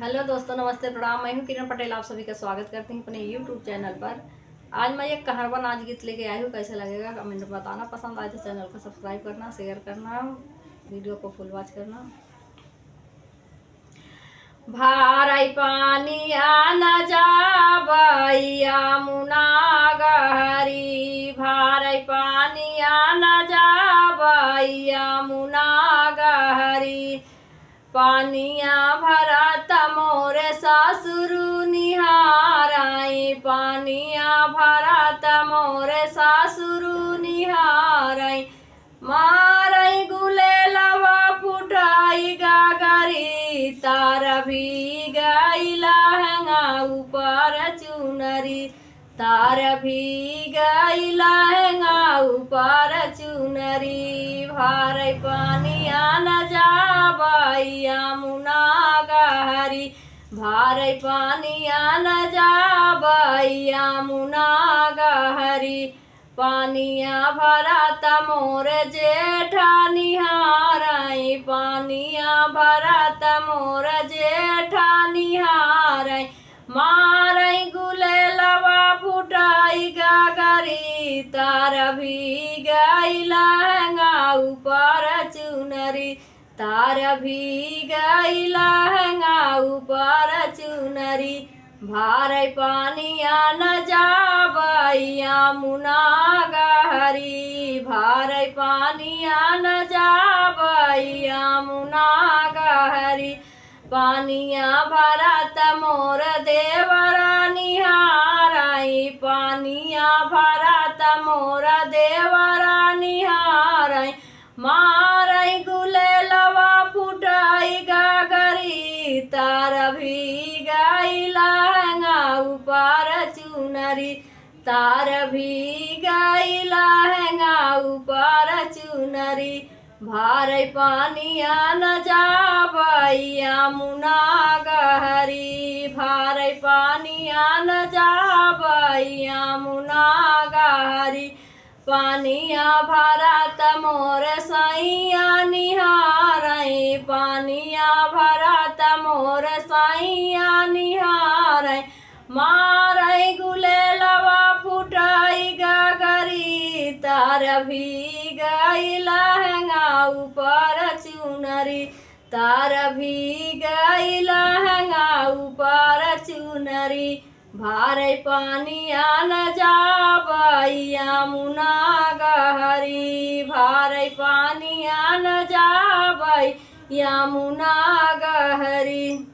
Hello दोस्तों, नमस्ते, प्रणाम। मैं हूं किरण पटेल, आप सभी का स्वागत करती हूं अपने यूट्यूब चैनल पर। आज मैं एक कहरवा नाच गीत लेके आई हूं। कैसा लगेगा कमेंट में बताना। पसंद आए तो चैनल को सब्सक्राइब करना, शेयर करना, वीडियो को फुल वॉच करना। भारै पानिया न जाबैया मुना गहरी, भारै पानिया न जाबैया मुना गहरी। पानिया भरत मोरे सासुरु निहाराई, पानिया भरत मोरे सासुरु निहाराई। मारई गुलेलवा फुटाई गागरी, तार भी गई लहंगा ऊपर चुनरी, तार भी गई लहंगा ऊपर चुनरी। भारै पानिया न जाबैया मुना गहरी, भारै पानिया न जाबैया मुना गहरी। पानिया भरत मोर जेठा निहाराई, पानिया भरत मोर जेठा निहाराई। मारई गुलेलवा फुटाई गागरी, तार भी गई लहंगा ऊपर चुनरी, तार भी गई लहंगा ऊपर चुनरी। भारै पानिया न जाबैया मुना गहरी, भारै पानिया न जाबैया मुना गहरी। पानिया भरत मोर देवरा निहाराई, पानिया भरत मोर देवरा निहाराई। मारई गुलेलवा फुटाई गागरी, तार भी गई लहंगा ऊपर चुनरी, तार भी गई लहंगा ऊपर चुनरी। भारै पानिया न जाबैया मुना गहरी, भारै पानिया न जाबैया मुना गहरी। पानिया भरत मोर सैया निहाराई, पानिया भरत मोर सैया निहाराई। मारई गुलेलवा फुटाई गागरी, तार भी गई लहंगा ऊपर चुनरी, तार भी गई लहंगा ऊपर चुनरी। भारै पानिया न जाबैया मुना गहरी, भारै पानिया न जाबैया मुना गहरी।